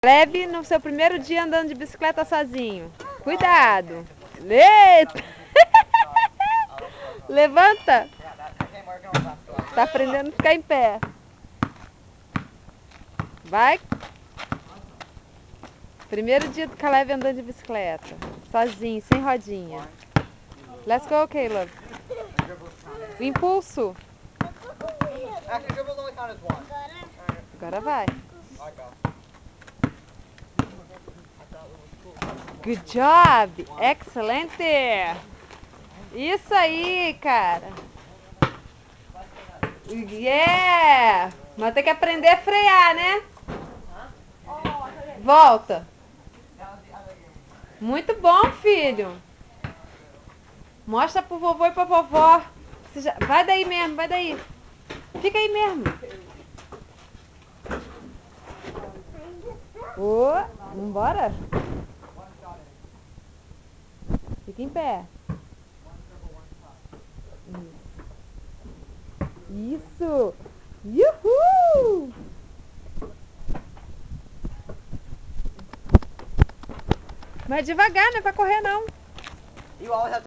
Caleb, no seu primeiro dia andando de bicicleta sozinho. Cuidado. Eita. Levanta. Tá aprendendo a ficar em pé. Vai. Primeiro dia do Caleb andando de bicicleta. Sozinho, sem rodinha. Let's go, Caleb. O impulso. Agora vai. Good job! Excelente! Isso aí, cara! Yeah! Mas tem que aprender a frear, né? Volta! Muito bom, filho! Mostra pro vovô e pra vovó. Vai daí mesmo, vai daí. Fica aí mesmo. Vambora? Fica em pé. Isso! Yuhu! Mas devagar, não é pra correr não.